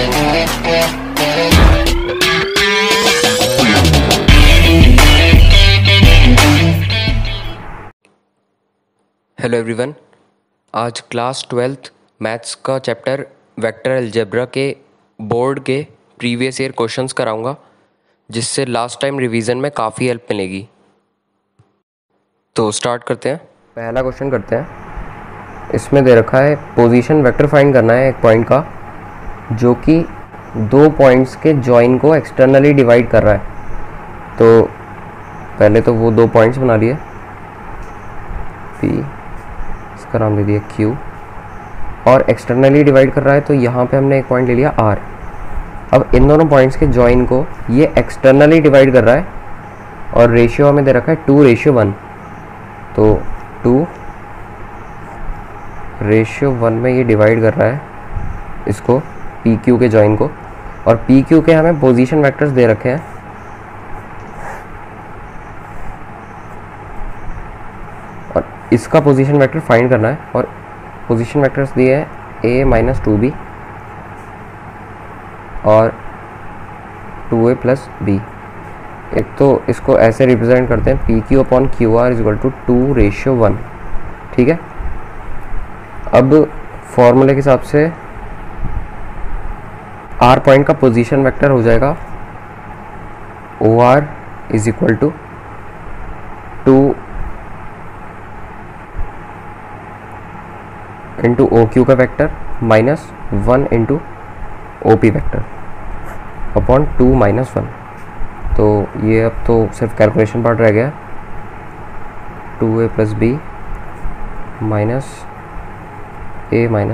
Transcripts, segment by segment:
Hello everyone, आज class 12th maths का chapter vector algebra के बोर्ड के प्रीवियस ईयर क्वेश्चंस कराऊंगा, जिससे लास्ट टाइम रिवीजन में काफ़ी हेल्प मिलेगी। तो स्टार्ट करते हैं। पहला क्वेश्चन करते हैं। इसमें दे रखा है पोजीशन वेक्टर फाइंड करना है एक पॉइंट का, जो कि दो पॉइंट्स के जॉइन को एक्सटर्नली डिवाइड कर रहा है। तो पहले तो वो दो पॉइंट्स बना लिए, पी का नाम दे दिया Q, और एक्सटर्नली डिवाइड कर रहा है, तो यहाँ पे हमने एक पॉइंट ले लिया R। अब इन दोनों पॉइंट्स के जॉइन को ये एक्सटर्नली डिवाइड कर रहा है, और रेशियो हमें दे रखा है 2:1। तो 2:1 में ये डिवाइड कर रहा है इसको, PQ के जॉइन को, और PQ के हमें पोजीशन वेक्टर्स दे रखे हैं। और इसका पोजीशन वेक्टर फाइंड करना है, और पोजीशन वेक्टर्स दिए हैं A-2B और 2A + B। एक तो इसको ऐसे रिप्रेजेंट करते हैं PQ/QR = 2:1। ठीक है। अब फॉर्मूले के हिसाब से R पॉइंट का पोजीशन वेक्टर हो जाएगा OR = 2 इंटू OQ का vector -1 into OP vector upon 2 - 1। तो ये अब तो सिर्फ कैलकुलेशन पार्ट रह गया। 2A + B -A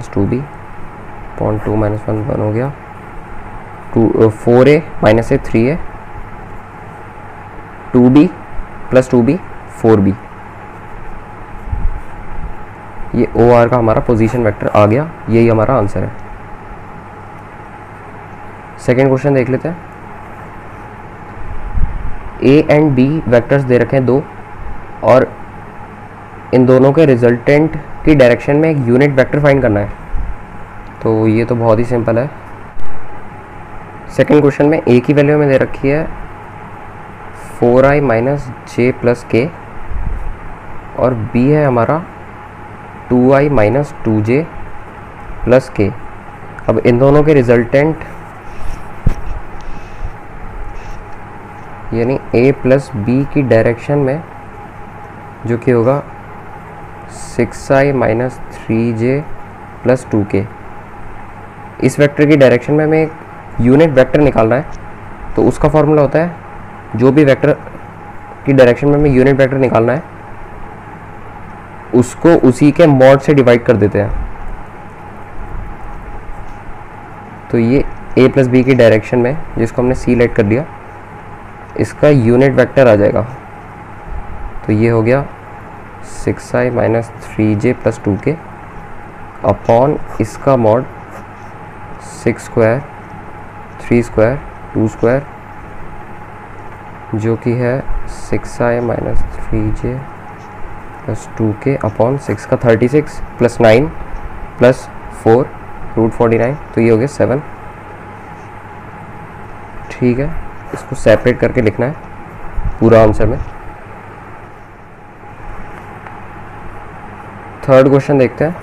- 2B upon 2 - 1 हो गया। 4A - A 3A, 2B + 2B 4B। ये OR का हमारा पोजीशन वेक्टर आ गया। यही हमारा आंसर है। सेकेंड क्वेश्चन देख लेते हैं। A एंड B वेक्टर्स दे रखे हैं दो, और इन दोनों के रिजल्टेंट की डायरेक्शन में एक यूनिट वेक्टर फाइंड करना है। तो ये तो बहुत ही सिंपल है। सेकेंड क्वेश्चन में A की वैल्यू में दे रखी है 4i - j + k, और B है हमारा 2i - 2j + k। अब इन दोनों के रिजल्टेंट यानी A + B की डायरेक्शन में, जो कि होगा 6i - 3j + 2k, इस वेक्टर की डायरेक्शन में हमें एक यूनिट वेक्टर निकालना है। तो उसका फॉर्मूला होता है, जो भी वेक्टर की डायरेक्शन में हमें यूनिट वेक्टर निकालना है, उसको उसी के मॉड से डिवाइड कर देते हैं। तो ये A + B की डायरेक्शन में, जिसको हमने C लेट कर दिया, इसका यूनिट वेक्टर आ जाएगा। तो ये हो गया 6i - 3j + 2k अपॉन इसका मॉड 6 स्क्वायर 3 स्क्वायर 2 स्क्वायर, जो कि है 6i - 3j + 2k अपॉन 6 का 36 + 9 + 4 √49। तो ये हो गया 7। ठीक है, इसको सेपरेट करके लिखना है पूरा आंसर में। थर्ड क्वेश्चन देखते हैं।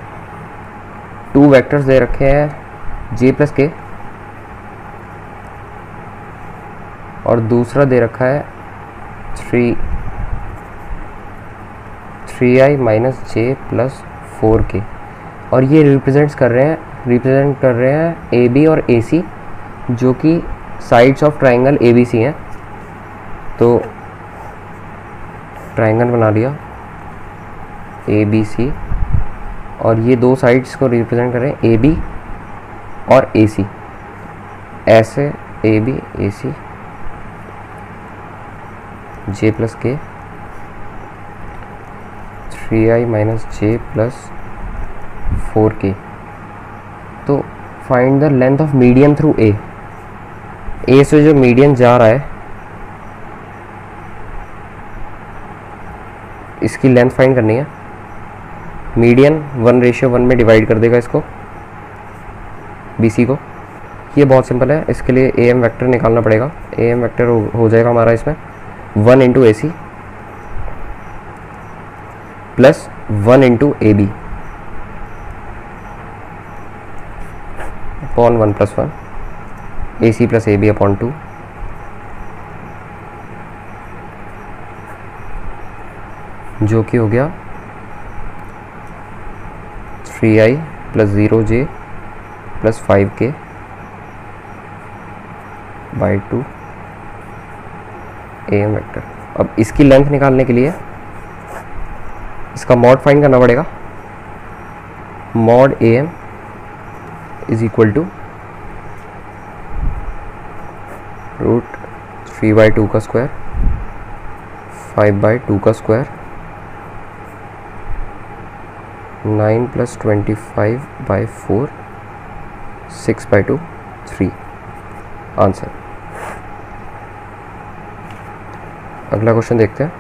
2 वेक्टर्स दे रखे हैं J + K, और दूसरा दे रखा है 3i - j + 4k, और ये रिप्रेजेंट कर रहे हैं AB और AC, जो कि साइड्स ऑफ ट्राइंगल ABC हैं। तो ट्राइंगल बना लिया ABC, और ये दो साइड्स को रिप्रेजेंट कर रहे हैं AB और AC। ऐसे AB AC J + K 3i - j + 4k। तो find the length of median through A से जो मीडियन जा रहा है, इसकी लेंथ फाइंड करनी है। मीडियन 1:1 में डिवाइड कर देगा इसको, BC को। ये बहुत सिंपल है, इसके लिए ए एम वैक्टर निकालना पड़ेगा। ए एम वैक्टर हो जाएगा हमारा इसमें 1 into A C plus 1 into A B upon 1 plus 1 A C plus A B upon 2 जो कि हो गया 3i plus 0j plus 5k by 2 A M vector. अब इसकी लेंथ निकालने के लिए इसका मॉड फाइंड करना पड़ेगा। Mod A M is equal to root 3/2 का स्क्वायर 5/2 का स्क्वायर 9 प्लस 25/4 6/2 3 आंसर। अगला क्वेश्चन देखते हैं।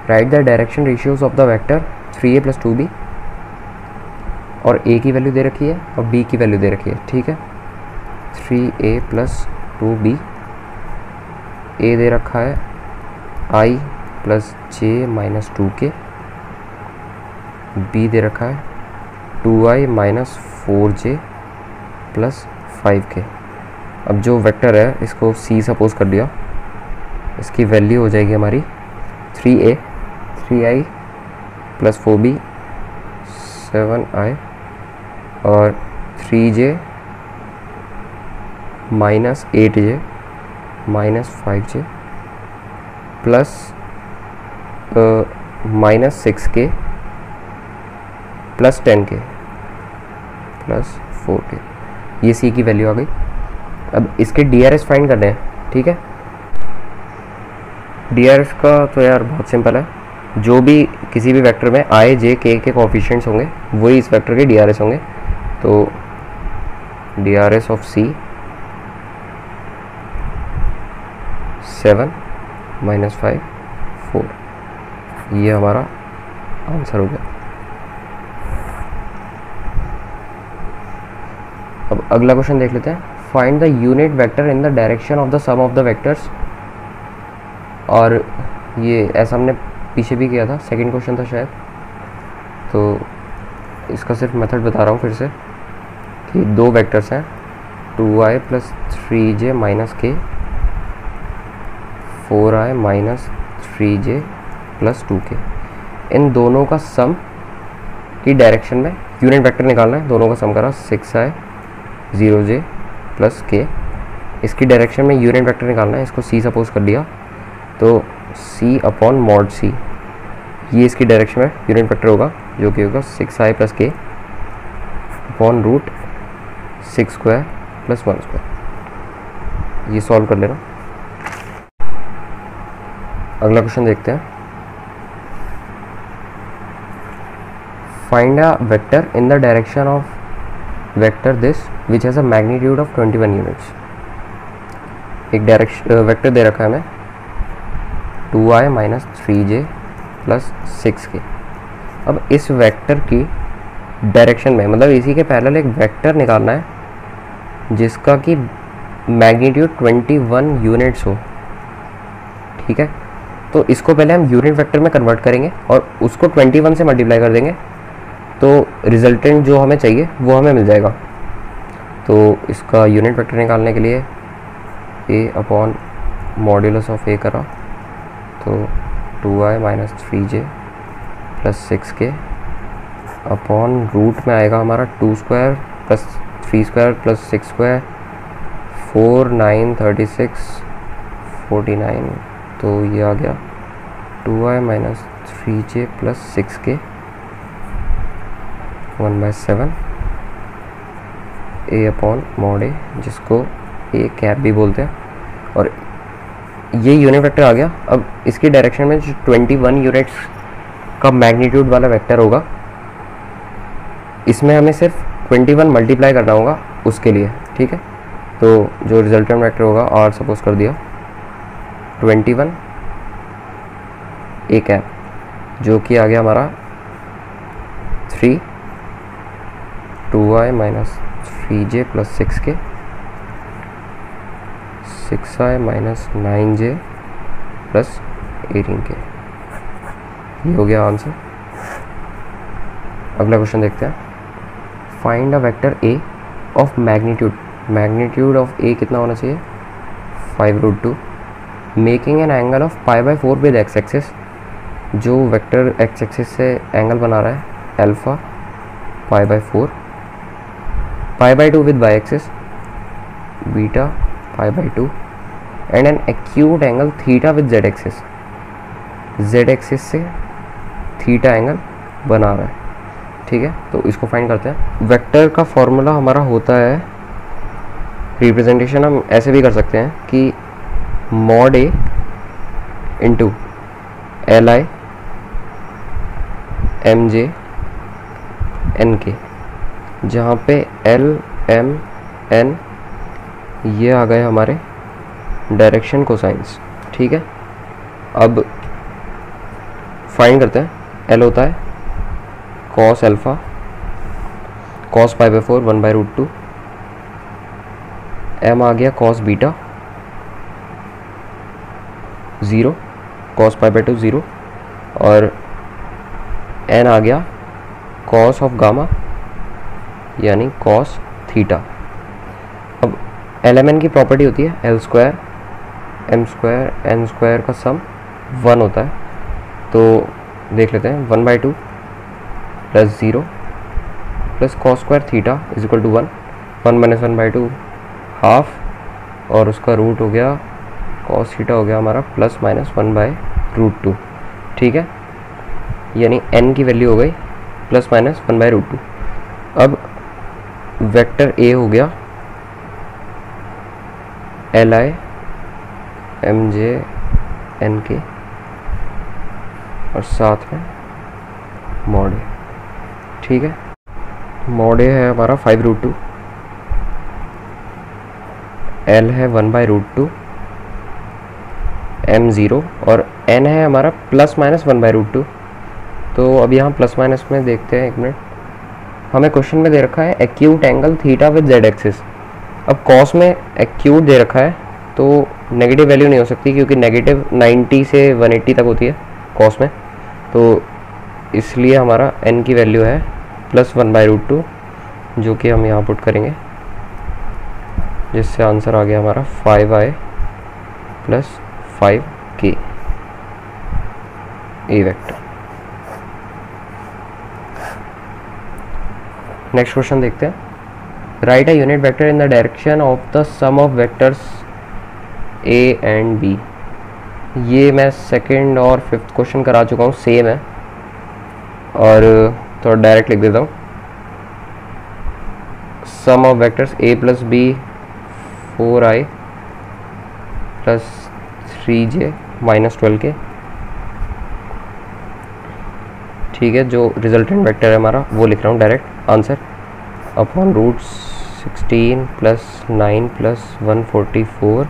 Write the direction ratios of the vector 3a plus 2b और a की वैल्यू दे रखी है और b की वैल्यू दे रखी है। ठीक है, 3a प्लस 2b, a दे रखा है i plus j minus 2k, b दे रखा है 2i minus 4j plus 5k। अब जो वेक्टर है इसको c सपोज कर दिया, इसकी वैल्यू हो जाएगी हमारी 3a 3i plus 4b 7i और 3j minus 8j minus 5j plus minus 6k plus 10k plus 4k। ये सी की वैल्यू आ गई। अब इसके डी आर एस फाइंड करने हैं। ठीक है, डी आर एस का तो यार बहुत सिंपल है, जो भी किसी भी वेक्टर में आई जे के कोएफिशिएंट्स होंगे वही इस वेक्टर के डी आर एस होंगे। तो D R S of C 7 minus 5 4, ये हमारा आंसर हो गया। अब अगला क्वेश्चन देख लेते हैं। Find the unit vector in the direction of the sum of the vectors. और ये ऐसा हमने पीछे भी किया था, सेकंड क्वेश्चन था शायद, तो इसका सिर्फ मेथड बता रहा हूँ फिर से कि दो वेक्टर्स हैं 2i plus 3j minus k 4i minus 3j plus 2k। इन दोनों का सम की डायरेक्शन में यूनिट वेक्टर निकालना है। दोनों का सम करा 6i 0j प्लस k। इसकी डायरेक्शन में यूनिट वेक्टर निकालना है, इसको c सपोज कर दिया तो c अपॉन मॉड c, ये इसकी डायरेक्शन में यूनिट वेक्टर होगा जो कि होगा 6i plus k upon root 6 square plus 1 square. ये सॉल्व कर लेना। अगला क्वेश्चन देखते हैं। Find a vector in the direction of vector this which has a magnitude of 21 units. एक डायरेक्शन वेक्टर दे रखा है हमें 2i minus 3j plus 6k। अब इस वेक्टर की डायरेक्शन में मतलब इसी के पैरेलल एक वेक्टर निकालना है जिसका कि मैग्नीट्यूड 21 यूनिट्स हो। ठीक है, तो इसको पहले हम यूनिट वेक्टर में कन्वर्ट करेंगे और उसको 21 से मल्टीप्लाई कर देंगे तो रिजल्टेंट जो हमें चाहिए वो हमें मिल जाएगा। तो इसका यूनिट वेक्टर निकालने के लिए a upon modulus of a करा तो 2i minus 3j plus 6k upon root में आएगा हमारा 2 square plus 3 square plus 6 square 4 9 36 49। तो ये आ गया 2i minus 3j plus 6k 1/7 a upon mod a, जिसको a कैप भी बोलते हैं। और ये यूनिट वेक्टर आ गया। अब इसकी डायरेक्शन में जो 21 यूनिट्स का मैग्नीट्यूड वाला वेक्टर होगा इसमें हमें सिर्फ 21 मल्टीप्लाई करना होगा उसके लिए। ठीक है, तो जो रिजल्टेंट वेक्टर होगा r सपोज कर दिया 21 a कैप जो कि आ गया हमारा 3 2i minus 3j plus 6k 6i minus 9j plus 18k। ये हो गया आंसर। अगला क्वेश्चन देखते हैं। Find a vector a of magnitude, magnitude of a कितना होना चाहिए 5√2, making an angle of π/4 with x axis, जो वेक्टर x एक्सिस से एंगल बना रहा है alpha π/4, π/2 with y axis beta π/2 and an acute angle theta with z axis, z axis से theta angle बना रहा है। ठीक है, तो इसको फाइंड करते हैं। वेक्टर का फॉर्मूला हमारा होता है, रिप्रेजेंटेशन हम ऐसे भी कर सकते हैं कि mod a into L I M J N K, जहाँ पे एल एम एन ये आ गए हमारे डायरेक्शन कोसाइंस। ठीक है, अब फाइंड करते हैं। एल होता है कॉस अल्फ़ा कॉस π/4 1/√2, एम आ गया कॉस बीटा 0 कॉस π/2 0, और एन आ गया कॉस ऑफ गामा यानी कॉस थीटा। अब एल एम एन की प्रॉपर्टी होती है L square M square N square का सम 1 होता है, तो देख लेते हैं 1/2 plus 0 plus cos square theta is equal to 1, 1 minus 1/2 half, और उसका रूट हो गया कॉस थीटा हो गया हमारा प्लस माइनस 1/√2। ठीक है, यानी n की वैल्यू हो गई प्लस माइनस 1/√2। अब वेक्टर a हो गया L I M J N K और साथ में मॉड a। ठीक है, मॉड a है हमारा 5√2, l है 1/√2, m 0 और n है हमारा प्लस माइनस 1/√2। तो अब यहाँ प्लस माइनस में देखते हैं, एक मिनट। हमें क्वेश्चन में दे रखा है acute angle theta with z axis. अब कॉस में एक्यूट दे रखा है तो नेगेटिव वैल्यू नहीं हो सकती, क्योंकि नेगेटिव 90 से 180 तक होती है कॉस में, तो इसलिए हमारा n की वैल्यू है प्लस 1/√2, जो कि हम यहाँ पुट करेंगे, जिससे आंसर आ गया हमारा 5i plus 5k A vector. Next question देखते हैं। Write a unit vector in the direction of the sum of vectors a and b। ये मैं सेकंड और फिफ्थ क्वेश्चन करा चुका हूँ, सेम है, और तो डायरेक्ट लिख देता हूँ। Sum of vectors a plus b 4i plus 3j minus 12k। ठीक है, जो रिजल्टेंट वेक्टर है हमारा वो लिख रहा हूँ direct answer, upon root 16 plus 9 plus 144,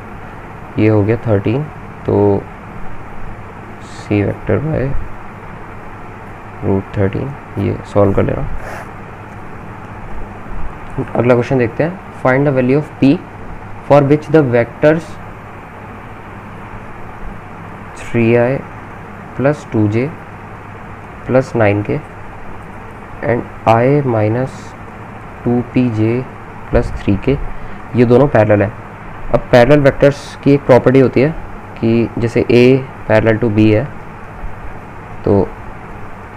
ये हो गया 13, तो सी वेक्टर बाय रूट 13, ये सॉल्व कर ले रहा हूँ। अगला क्वेश्चन देखते हैं। Find the value of p for which the vectors 3i plus 2j plus 9k and i minus 2pj plus 3k, ये दोनों पैरेलल है। अब पैरेलल वेक्टर्स की एक प्रॉपर्टी होती है कि जैसे a पैरेलल टू b है, तो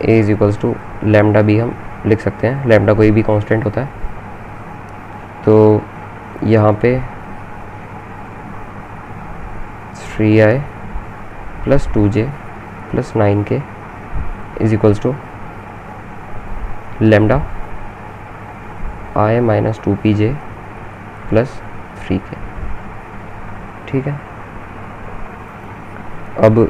a is equals to lambda b हम लिख सकते हैं, लैम्डा कोई भी कांस्टेंट होता है। तो यहाँ पे 3i plus 2j plus 9k is equals to lambda i minus 2pj plus 3k। ठीक है, अब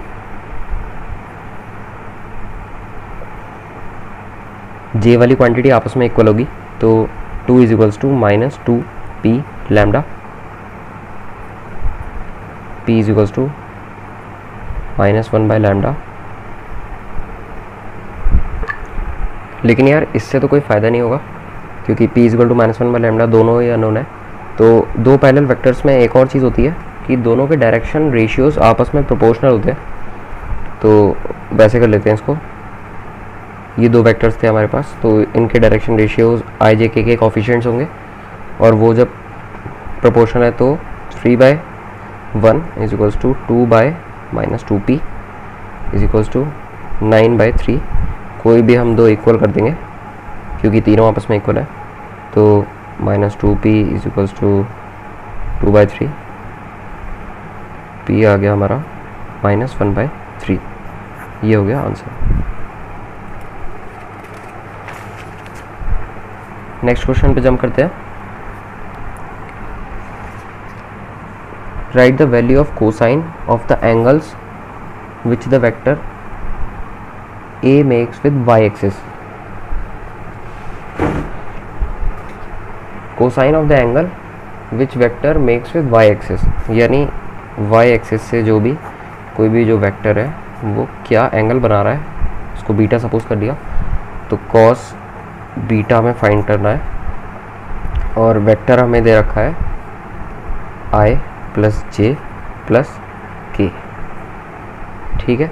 j वाली क्वांटिटी आपस में इक्वल होगी, तो 2 is equals to minus 2p lambda, p is equals to minus 1 by lambda लेकिन यार इससे तो कोई फ़ायदा नहीं होगा क्योंकि p इक्वल टू -1/λ दोनों ही अननोन है। तो दो पैरेलल वेक्टर्स में एक और चीज़ होती है कि दोनों के डायरेक्शन रेशियोज़ आपस में प्रोपोर्शनल होते हैं। तो वैसे कर लेते हैं इसको। ये दो वेक्टर्स थे हमारे पास, तो इनके direction ratios i j k के कोफिशिएंट्स होंगे और वो जब प्रोपोर्शनल है तो 3/1 is equals to 2/-2p is equals to 9/3। कोई भी हम दो इक्वल कर देंगे क्योंकि तीनों आपस में इक्वल है। तो -2p is equals to 2/3, p आ गया हमारा -1/3। ये हो गया आंसर। नेक्स्ट क्वेश्चन पे जंप करते हैं। Write the value of cosine of the angles which the vector a makes with y axis। Cosine of the angle which vector makes with y axis, यानी y एक्सिस से जो भी कोई भी जो वेक्टर है वो क्या एंगल बना रहा है, उसको बीटा सपोज कर दिया। तो कॉस बीटा में फाइंड करना है और वेक्टर हमें दे रखा है i प्लस जे प्लस के। ठीक है,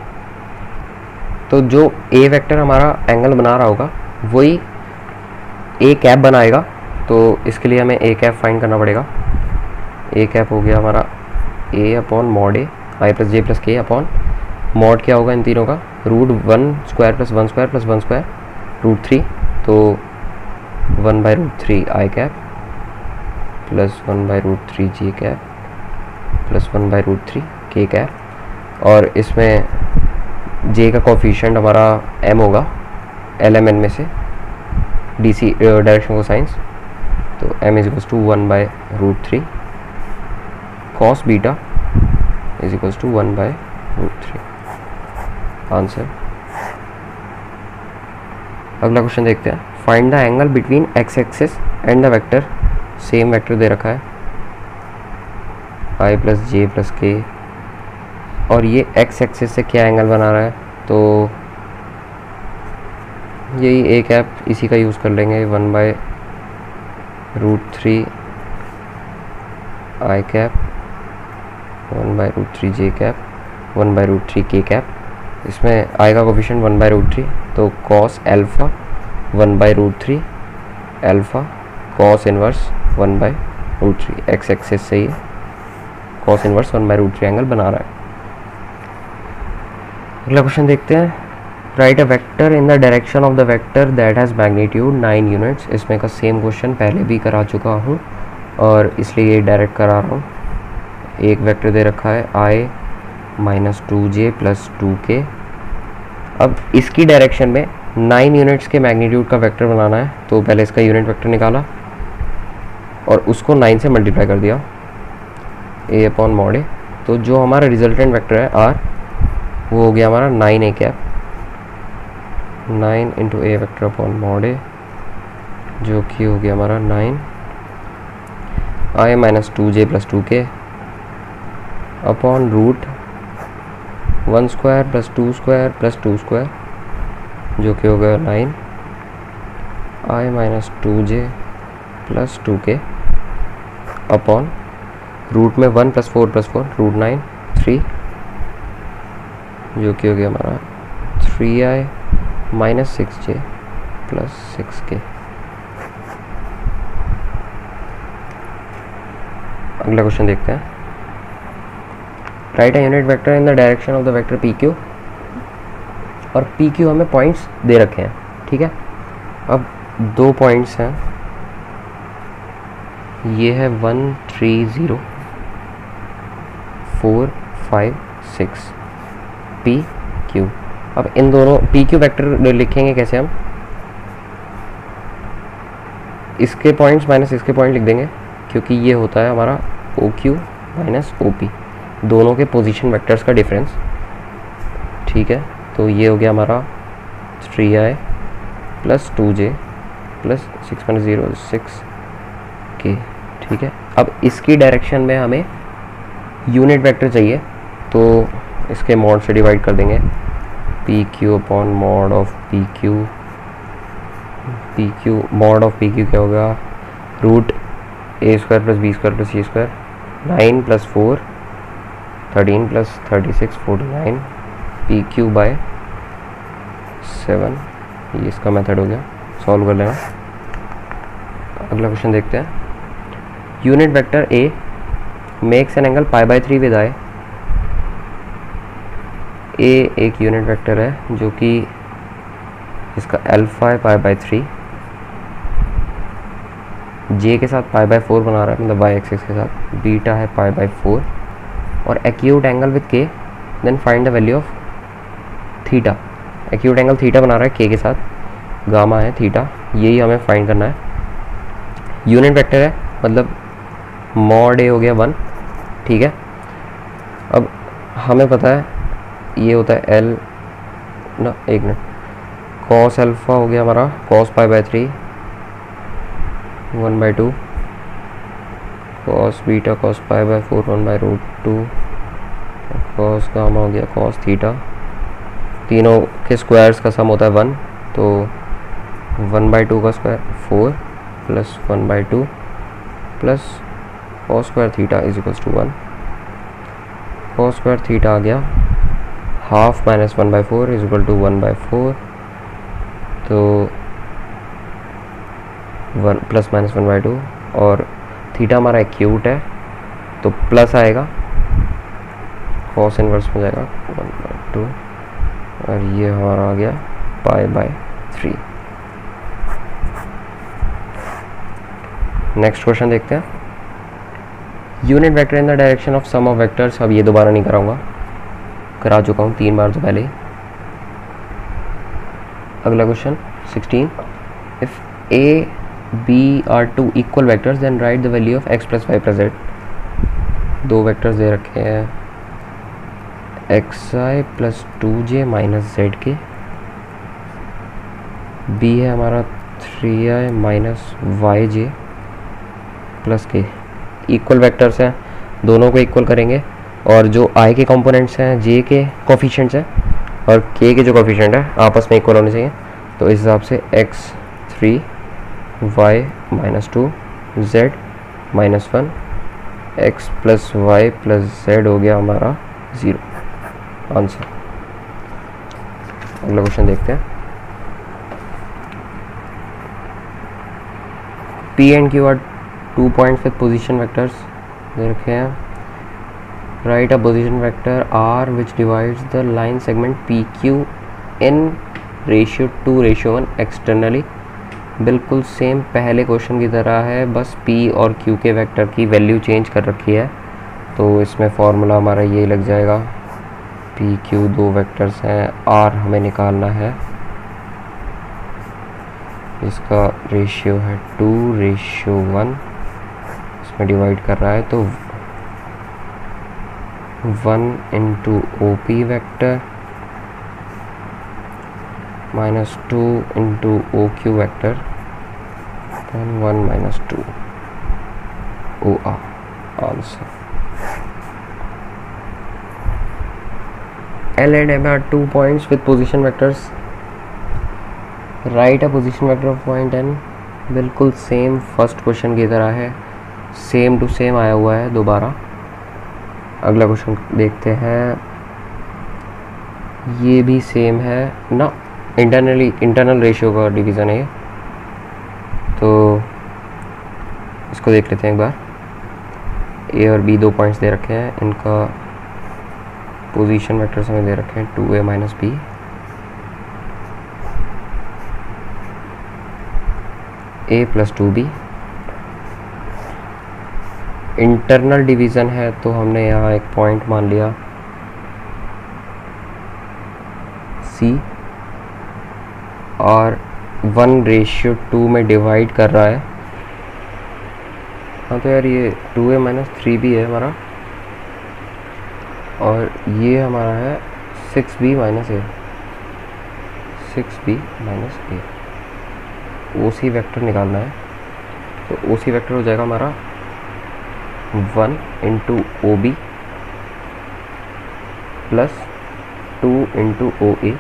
तो जो a वेक्टर हमारा एंगल बना रहा होगा वही a कैप बनाएगा। तो इसके लिए हमें a कैप फाइंड करना पड़ेगा। a कैप हो गया हमारा a upon mod A I plus J plus के अपॉन मॉड क्या होगा इन तीनों का, √1² प्लस 1² प्लस 1² √3। तो 1/√3 आई कैप प्लस 1/√3 जे कैप प्लस 1/√3 के कैप। और इसमें j का कोफिशिएंट हमारा m होगा LMN में से DC डायरेक्शन को साइंस। तो m is equals to 1/√3 cos beta is equals to 1/√3 answer. अगला क्वेश्चन देखते हैं। Find the angle between x axis and the vector. Same vector दे रखा है i प्लस जे प्लस के और ये x एक्सिस से क्या एंगल बना रहा है, तो यही a कैप इसी का यूज़ कर लेंगे 1/√3 आई कैप 1/√3 जे कैप 1/√3 के कैप। इसमें i का कोफिशिएंट 1/√3, तो cos alpha 1/√3 alpha cos inverse 1/√3। x axis से ही कॉस इनवर्स 1/√3 एंगल बना रहा है। अगला क्वेश्चन देखते हैं। Write a vector in the direction of the vector that has magnitude 9 units. इसमें का सेम क्वेश्चन पहले भी करा चुका हूँ और इसलिए ये डायरेक्ट करा रहा हूँ। एक वेक्टर दे रखा है i -2j प्लस 2k। अब इसकी डायरेक्शन में 9 यूनिट्स के मैग्नीट्यूड का वेक्टर बनाना है। तो पहले इसका यूनिट वेक्टर निकाला और उसको 9 से मल्टीप्लाई कर दिया a अपॉन मॉड ए। तो जो हमारा रिजल्टेंट वेक्टर है r वो हो गया हमारा 9a cap 9 into a vector upon mod A, जो कि हो गया हमारा 9 i -2j plus 2k upon √1² plus 2² plus 2², जो कि हो गया 9 i -2j plus 2k upon root में 1 प्लस 4 प्लस 4 √9 3, जो कि हो गया हमारा 3i -6j प्लस 6k। अगला क्वेश्चन देखते हैं। Write a unit vector in the direction of the vector PQ। और PQ हमें पॉइंट्स दे रखे हैं। ठीक है, अब दो पॉइंट्स हैं, ये है 1 3 0 4 5 6 PQ। अब इन दोनों PQ वेक्टर लिखेंगे कैसे हम, इसके पॉइंट्स माइनस इसके पॉइंट लिख देंगे क्योंकि ये होता है हमारा OQ माइनस OP, दोनों के पोजीशन वेक्टर्स का डिफरेंस। ठीक है, तो ये हो गया हमारा 3i plus 2j plus 6 6k। ठीक है, अब इसकी डायरेक्शन में हमें यूनिट वेक्टर चाहिए, तो इसके मॉड से डिवाइड कर देंगे PQ upon mod of PQ P Q mod of P Q क्या होगा, root A square plus B square plus C square, 9 + 4 13 + 36 49 P Q by 7। ये इसका मेथड हो गया, सॉल्व कर लेना। अगला क्वेश्चन देखते हैं। Unit vector A makes an angle π/3 with I. A एक यूनिट वेक्टर है जो कि इसका अल्फा है π/3, जे के साथ π/4 बना रहा है, मतलब वाई एक्सिस के साथ, बीटा है π/4 और acute angle with K, then find the value of theta. Acute angle theta बना रहा है के के साथ, गामा है थीटा, यही हमें फाइंड करना है। यूनिट वेक्टर है मतलब मॉड ए हो गया 1, ठीक है। अब हमें पता है ये होता है एल ना, एक मिनट, कॉस अल्फ़ा हो गया हमारा cos π/3 1/2, cos beta cos π/4 1/√2, cos gamma हो गया कॉस थीटा। तीनों के स्क्वायर्स का सम होता है 1, तो 1/2 का square 4 plus 1/2 plus cos square theta is equals to 1। Cos square theta आ गया half minus 1/4 is equal to 1/4, तो 1 प्लस माइनस 1/2, और थीटा हमारा एक्यूट है तो प्लस आएगा, कॉस इनवर्स में जाएगा 1/2, और ये हमारा आ गया π/3। नेक्स्ट क्वेश्चन देखते हैं। Unit vector in the direction of sum of vectors. अब ये दोबारा नहीं कराऊंगा, करा चुका हूँ 3 बार तो पहले ही। अगला question 16, if A B are 2 equal vectors then write the value of x + y + z। 2 vectors दे रखे हैं xi + 2j - z के, b है हमारा 3i - yj प्लस के। इक्वल वेक्टर्स हैं, दोनों को इक्वल करेंगे, और जो i के कंपोनेंट्स हैं j के कोफिशिएंट्स हैं और k के जो कोफिशिएंट है आपस में इक्वल होने चाहिए। तो इस हिसाब से x3 y - 2 z - 1 x + y + z हो गया हमारा 0 आंसर। अगला क्वेश्चन देखते हैं। P and Q are 2 points with position vectors दे रखे हैं। Write a position vector R which divides the line segment PQ in ratio 2:1 externally। बिल्कुल सेम पहले क्वेश्चन की तरह है, बस P और Q के वेक्टर की वैल्यू चेंज कर रखी है, तो इसमें फॉर्मूला हमारा ये लग जाएगा। PQ 2 वेक्टर्स हैं, R हमें निकालना है, इसका रेशियो है 2:1, इसमें डिवाइड कर रहा है तो 1 × OP vector -2 × OQ vector, then 1 - 2 OR answer. L and M are 2 points with position vectors। Right a position vector of point N। बिल्कुल सेम फर्स्ट क्वेश्चन की तरह है, सेम टू सेम आया हुआ है दोबारा। अगला क्वेश्चन देखते हैं, ये भी सेम है ना, इंटरनल रेशियो का डिवीज़न है ये, तो इसको देख लेते हैं एक बार। ए और बी 2 पॉइंट्स दे रखे हैं, इनका पोजीशन वेक्टर्स हमें दे रखे हैं 2a - b, a + 2b। Internal division है तो हमने यहाँ एक पॉइंट मान लिया C, और 1:2 में डिवाइड कर रहा है। हाँ तो यार ये 2a - 3b है हमारा, और ये हमारा है 6b - a, 6b - a। OC vector निकालना है, तो OC वेक्टर हो जाएगा हमारा 1 × OB प्लस 2 × OA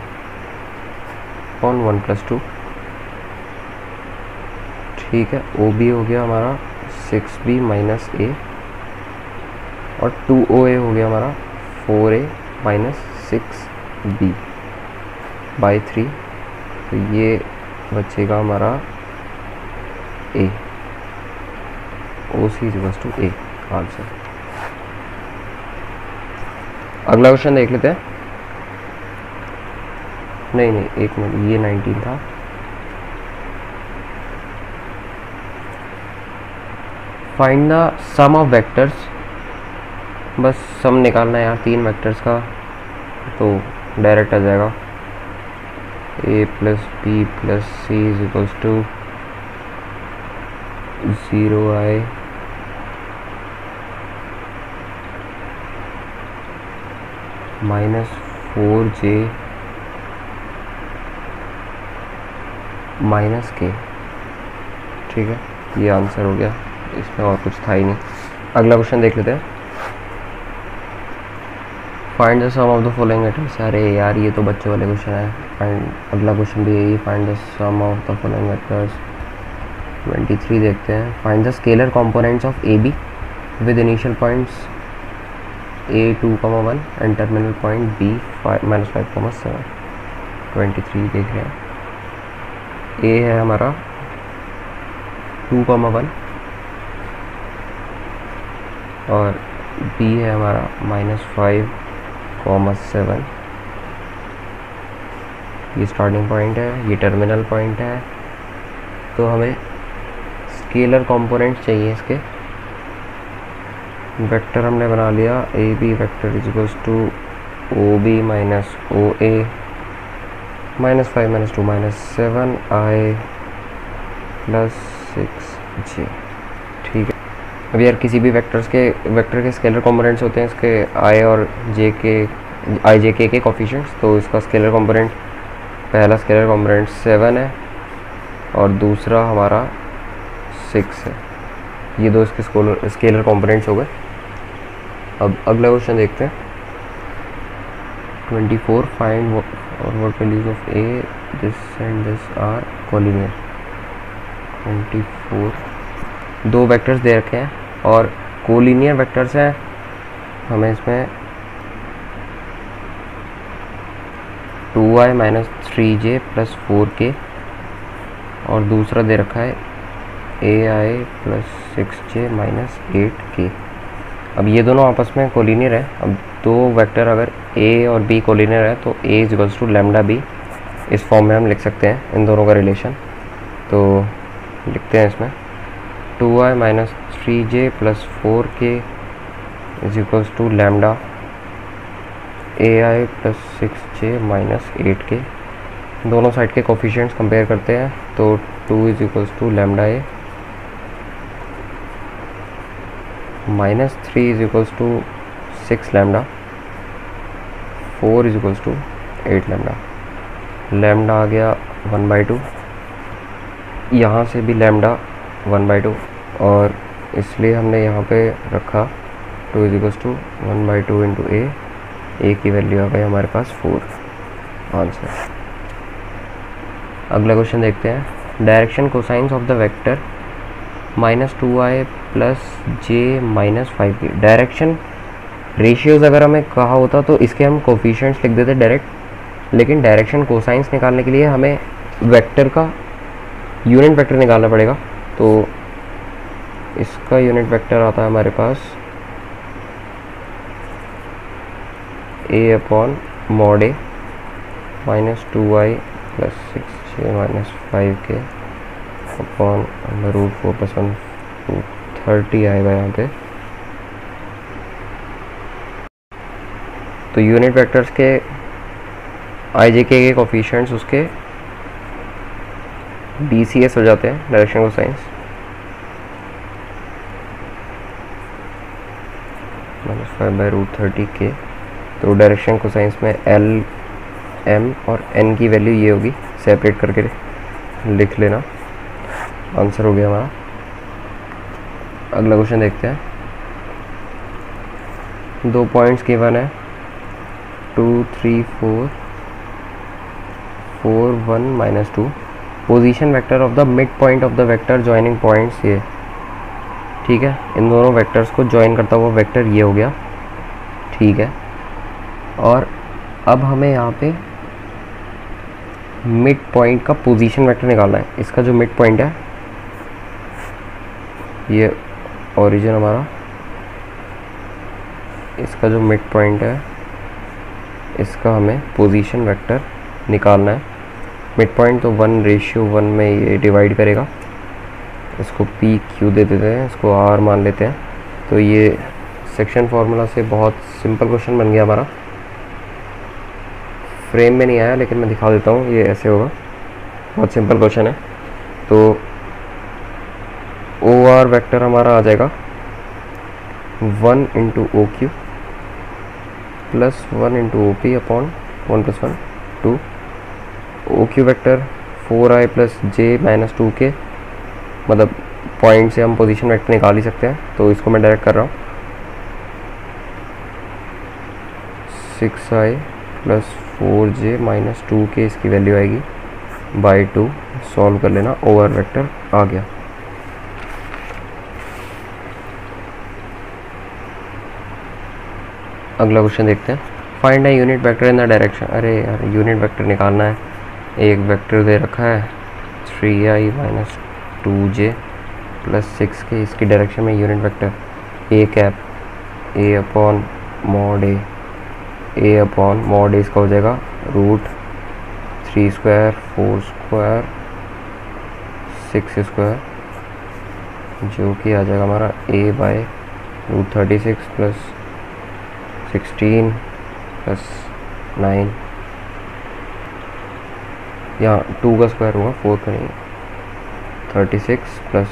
on 1 + 2, ठीक है, ओ बी हो गया हमारा 6b माइनस ए, और 2OA हो गया हमारा 4A माइनस 6b बाई 3। तो ये बचेगा हमारा A, O C equals to A answer. अगला क्वेश्चन देख लेते हैं। नहीं, एक मिनट, ये 19 था। Find the sum of vectors, बस सम निकालना है यार 3 वेक्टर्स का, तो डायरेक्ट आ जाएगा। A plus B plus C is equals to 0i minus 4j minus K. ठीक है, ये आंसर हो गया, इसमें और कुछ था ही नहीं। अगला क्वेश्चन देख लेते हैं। Find the sum of the following vectors. अरे यार, ये तो बच्चों वाले क्वेश्चन है। फाइंड, अगला क्वेश्चन भी यही, find the sum of the following vectors. 23 देखते हैं। Find the scalar components of A B with initial points a2,1 and terminal point b -5,7। 23 देख रहे हैं। a है हमारा 2,1 और b है हमारा -5,7। ये स्टार्टिंग पॉइंट है, ये टर्मिनल पॉइंट है। तो हमें स्केलर कंपोनेंट चाहिए इसके। वेक्टर हमने बना लिया, A B vector is equals to O B minus O A -5 -2 -7 i plus 6j। ठीक है, अब यार किसी भी वेक्टर के स्केलर कंपोनेंट्स होते हैं इसके i और j के i j k के कोफिशिएंट्स। तो इसका स्केलर कंपोनेंट, पहला स्केलर कंपोनेंट 7 है और दूसरा हमारा 6 है। ये दो इसके स्केलर कंपोनेंट्स हो गए। अब अगला क्वेश्चन देखते हैं। 24 find what values of A, this and this are collinear. 24 दो वेक्टर्स दे रखे हैं और कोलिनियर वेक्टर्स हैं। हमें इसमें 2i minus 3j plus 4k और दूसरा दे रखा है ai plus 6j minus 8k। अब ये दोनों आपस में कोलिनियर है। अब दो वेक्टर अगर a और b कोलिनियर है तो a is equals to lambda b, इस फॉर्म में हम लिख सकते हैं इन दोनों का रिलेशन। तो लिखते हैं इसमें 2i minus 3j plus 4k is equals to lambda ai plus 6j minus 8k। दोनों साइड के कोफिशिएंट्स कंपेयर करते हैं। तो 2 is equals to lambda a minus 3 is equals to 6 lambda, 4 is equals to 8 lambda. Lambda आ गया 1/2, यहाँ से भी लैम्डा 1/2 और इसलिए हमने यहाँ पे रखा 2 इज इक्वल्स टू 1/2 इंटू ए की वैल्यू आ गई हमारे पास 4 आंसर। अगला क्वेश्चन देखते हैं। Direction cosines of the vector -2i plus j minus 5k। Direction ratios अगर हमें कहा होता तो इसके हम कोफिशिएंट्स लिख देते डायरेक्ट, लेकिन डायरेक्शन कोसाइंस निकालने के लिए हमें वेक्टर का यूनिट वेक्टर निकालना पड़ेगा। तो इसका यूनिट वेक्टर आता है हमारे पास a upon mod a -2i plus 6j minus 5k upon √4 plus 1 30 आएगा यहाँ पे। तो यूनिट वेक्टर्स के आई जे के कोफिशिएंट्स उसके DCS हो जाते हैं, डायरेक्शन कोसाइंस -5/√30k। तो डायरेक्शन कोसाइंस में L, M और N की वैल्यू ये होगी, सेपरेट करके लिख लेना। आंसर हो गया हमारा। अगला क्वेश्चन देखते हैं। 2 पॉइंट्स गिवन है 2, 3, 4, 4, 1, -2। Position vector of the mid point of the vector joining points, ये ठीक है, इन दोनों वेक्टर्स को ज्वाइन करता हुआ वेक्टर ये हो गया, ठीक है। और अब हमें यहाँ पे मिड पॉइंट का पोजीशन वेक्टर निकालना है। इसका जो मिड पॉइंट है, ये ओरिजिन हमारा, इसका जो मिड पॉइंट है इसका हमें पोजीशन वेक्टर निकालना है। मिड पॉइंट तो 1:1 में ये डिवाइड करेगा, इसको पी क्यू दे देते हैं, इसको आर मान लेते हैं। तो ये सेक्शन फार्मूला से बहुत सिंपल क्वेश्चन बन गया हमारा। फ्रेम में नहीं आया लेकिन मैं दिखा देता हूँ, ये ऐसे होगा, बहुत सिंपल क्वेश्चन है। तो ओ आर वैक्टर हमारा आ जाएगा 1 into O Q plus 1 into O P upon 1 + 1 2। O Q vector 4i plus J minus 2k, मतलब पॉइंट से हम पोजीशन वेक्टर निकाल ही सकते हैं, तो इसको मैं डायरेक्ट कर रहा हूँ। 6i plus 4j minus 2k इसकी वैल्यू आएगी बाई 2। सॉल्व कर लेना, ओवर वेक्टर आ गया। अगला क्वेश्चन देखते हैं। Find a unit vector in the direction. अरे यार, यूनिट वेक्टर निकालना है। एक वेक्टर दे रखा है 3i minus 2j plus 6k, इसकी डायरेक्शन में unit vector A cap A upon mod A upon mod A, इसका हो जाएगा √3² 4² 6², जो कि आ जाएगा हमारा a/√36 प्लस 16 प्लस 9, यहाँ 2 का स्क्वायर होगा, 4 का नहीं, 36 प्लस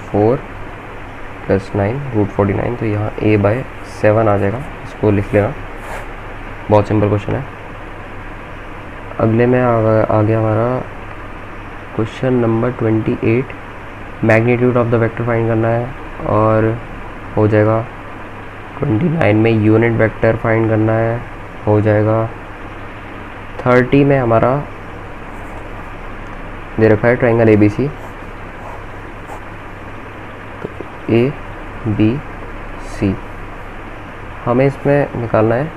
4 प्लस 9 √49, तो यहाँ a/7 आ जाएगा। इसको लिख लेना, बहुत सिंपल क्वेश्चन है। अगले में आ गया हमारा question number 28। Magnitude of the vector find करना है, और हो जाएगा 29 में यूनिट वेक्टर फाइंड करना है, हो जाएगा 30 में हमारा दे रखा है ट्राइंगल ए बी सी, तो ए बी सी हमें इसमें निकालना है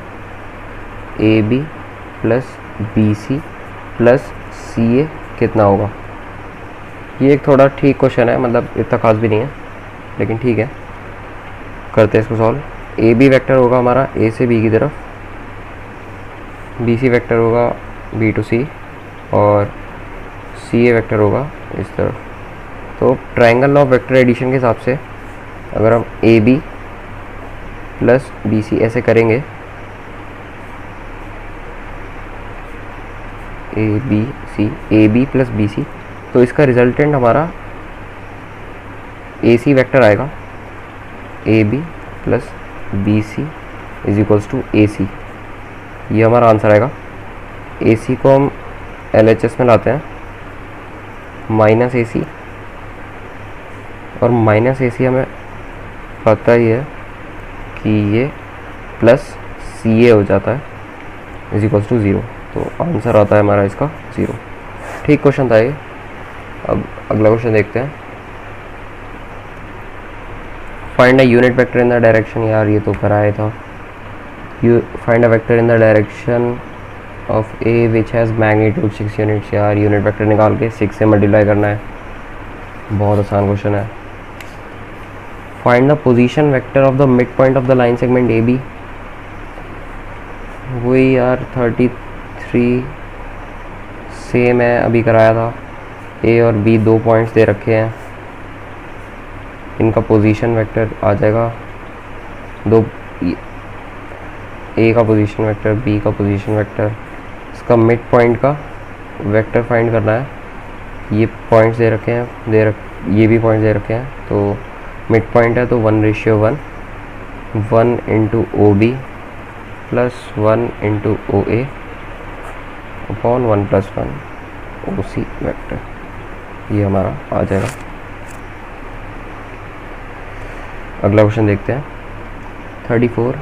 A B plus B C plus C A कितना होगा। ये एक थोड़ा ठीक क्वेश्चन है, मतलब इतना खास भी नहीं है, लेकिन ठीक है, करते हैं इसको सॉल्व। ए बी वेक्टर होगा हमारा ए से बी की तरफ, बी सी वेक्टर होगा बी टू सी, और सी ए वेक्टर होगा इस तरफ। तो ट्रायंगल ऑफ वेक्टर एडिशन के हिसाब से अगर हम A B plus B C ऐसे करेंगे, A B plus B C, तो इसका रिजल्टेंट हमारा ए सी वेक्टर आएगा, A B plus B C is equals to A C. ये हमारा आंसर आएगा। ए सी को हम एल एच एस में लाते हैं, माइनस ए सी, और माइनस ए सी हमें पता ही है कि ये प्लस सी ए हो जाता है इज इक्वल्स टू 0, तो आंसर आता है हमारा इसका 0। ठीक क्वेश्चन था ये। अब अगला क्वेश्चन देखते हैं। Find a unit vector in the direction, यार ये तो कराया था। Find a vector in the direction of A which has magnitude 6 units. यार यूनिट वेक्टर निकाल के 6 से मल्टीप्लाई करना है, बहुत आसान क्वेश्चन है। Find the position vector of the mid point of the line segment A B. वही यार 33 सेम है, अभी कराया था। ए और बी 2 पॉइंट्स दे रखे हैं, इनका पोजीशन वेक्टर आ जाएगा दो, ए का पोजीशन वेक्टर, बी का पोजीशन वेक्टर, इसका मिड पॉइंट का वेक्टर फाइंड करना है। ये पॉइंट्स दे रखे हैं, ये भी पॉइंट्स दे रखे हैं, तो मिड पॉइंट है तो 1:1, 1 into O B plus 1 into O A upon 1 + 1 O C vector, ये हमारा आ जाएगा। अगला क्वेश्चन देखते हैं। 34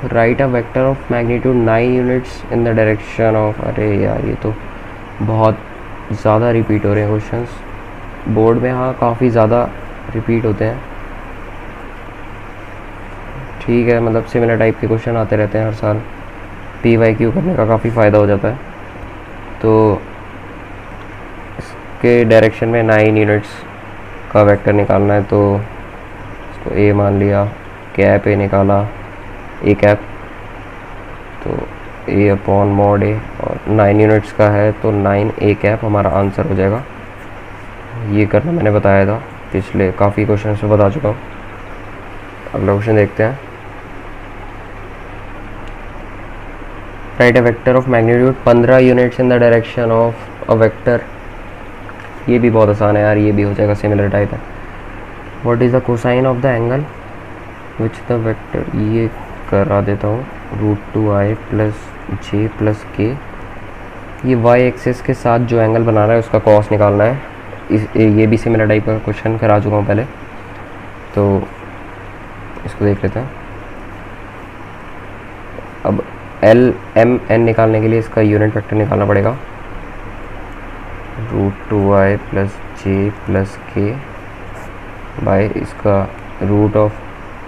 write a vector of magnitude 9 units in the direction of. अरे यार ये तो बहुत ज़्यादा रिपीट हो रहे हैं क्वेश्चंस बोर्ड में। हाँ, काफ़ी ज़्यादा रिपीट होते हैं। ठीक है, मतलब सिमिलर टाइप के क्वेश्चन आते रहते हैं हर साल। PYQ करने का काफ़ी फ़ायदा हो जाता है। तो इसके डायरेक्शन में 9 यूनिट्स का वेक्टर निकालना है, तो इसको A मान लिया, कैप A निकाला, A कैप, तो A अपॉन मॉड A, और 9 यूनिट्स का है तो 9 A कैप हमारा आंसर हो जाएगा। ये करना मैंने बताया था पिछले काफ़ी क्वेश्चन से, बता चुका हूँ। अगला क्वेश्चन देखते हैं। Write a vector of magnitude 15 units in the direction of a vector. ये भी बहुत आसान है यार, ये भी हो जाएगा, सिमिलर टाइप है। What is the cosine of the angle which the vector, ये करा देता हूँ, √2i प्लस जे प्लस के। ये वाई एक्सिस के साथ जो एंगल बना रहा है उसका कॉस निकालना है। ये भी सिमिलर टाइप का क्वेश्चन करा चुका हूँ पहले, तो इसको देख लेते हैं। अब LMN निकालने के लिए इसका यूनिट वेक्टर निकालना पड़ेगा, √2i प्लस जे प्लस के बाय इसका रूट ऑफ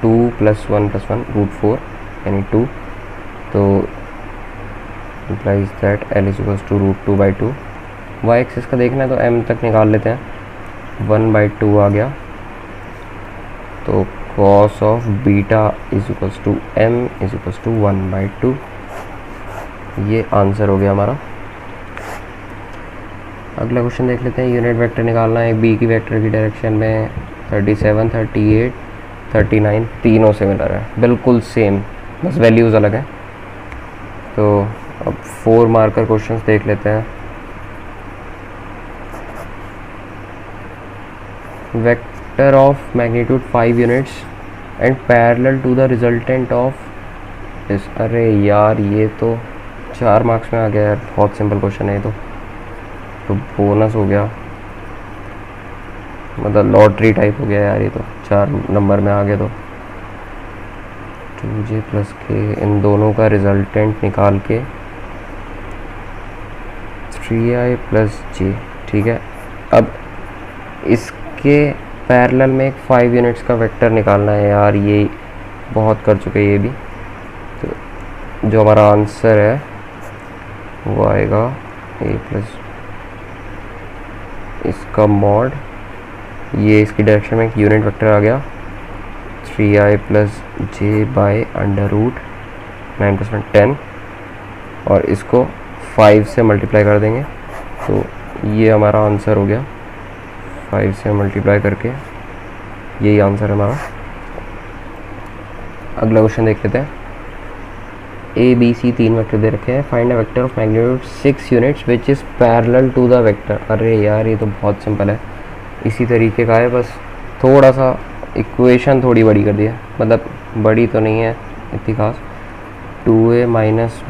2 + 1 + 1 √4 यानी 2, तो implies that L is equals to √2/2। Y axis का देखना है तो M तक निकाल लेते हैं, 1/2 आ गया, तो cos of beta is equals to M is equals to 1/2। ये आंसर हो गया हमारा। अगला क्वेश्चन देख लेते हैं। यूनिट वेक्टर निकालना है बी की वेक्टर की डायरेक्शन में। 37, 38, 39 तीनों सिमिलर है, बिल्कुल सेम, बस वैल्यूज़ अलग है। तो अब 4 मार्कर क्वेश्चंस देख लेते हैं। Vector of magnitude 5 units and parallel to the resultant of इस, अरे यार ये तो 4 मार्क्स में आ गया यार, बहुत सिंपल क्वेश्चन है ये तो बोनस हो गया, मतलब लॉटरी टाइप हो गया यार, ये तो 4 नंबर में आ गया। तो 2j प्लस के, इन दोनों का रिजल्टेंट निकाल के 3i प्लस j, ठीक है। अब इसके पैरेलल में एक 5 यूनिट्स का वेक्टर निकालना है यार, ये बहुत कर चुके ये भी। तो जो हमारा आंसर है वो आएगा a प्लस इसका मॉड, ये इसकी डायरेक्शन में एक यूनिट वेक्टर आ गया 3i प्लस जे बाय √9 + 1 10, और इसको 5 से मल्टीप्लाई कर देंगे, तो ये हमारा आंसर हो गया। 5 से मल्टीप्लाई करके यही आंसर है हमारा। अगला क्वेश्चन देख लेते हैं। ABC 3 वेक्टर दे रखे हैं। Find a vector of magnitude 6 units which is parallel to the vector. अरे यार ये तो बहुत सिंपल है, इसी तरीके का है, बस थोड़ा सा इक्वेशन थोड़ी बड़ी कर दिया, मतलब बड़ी तो नहीं है इतनी खास। 2a -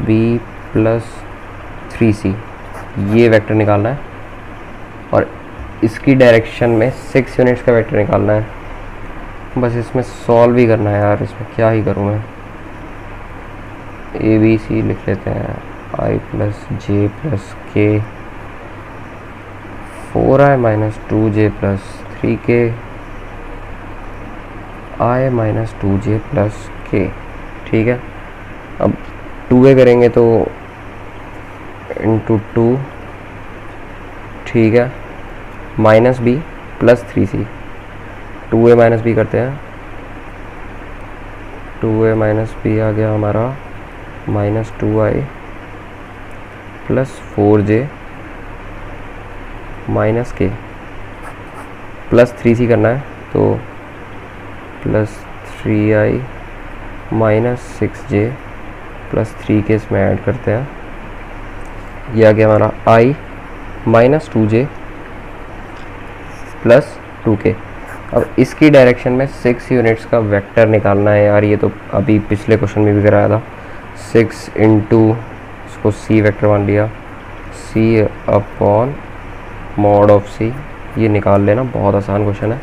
b + 3c, ये वेक्टर निकालना है, और इसकी डायरेक्शन में 6 यूनिट्स का वेक्टर निकालना है। बस इसमें सॉल्व ही करना है यार, इसमें क्या ही करूँ मैं। ABC लिख लेते हैं, i प्लस जे प्लस के, 4i - 2j plus 3k, i - 2j plus k, ठीक है। अब 2a करेंगे तो इंटू 2, ठीक है, -b plus 3c, 2a - b करते हैं, 2a - b आ गया हमारा -2i प्लस 4j माइनस के प्लस 3c करना है, तो plus 3i minus 6j plus 3k इसमें ऐड करते हैं। यह आ गया हमारा i - 2j प्लस 2k। अब इसकी डायरेक्शन में 6 यूनिट्स का वेक्टर निकालना है यार, ये तो अभी पिछले क्वेश्चन में भी कराया था। 6 इंटू इसको c वेक्टर मान लिया, c upon mod of c, ये निकाल लेना, बहुत आसान क्वेश्चन है।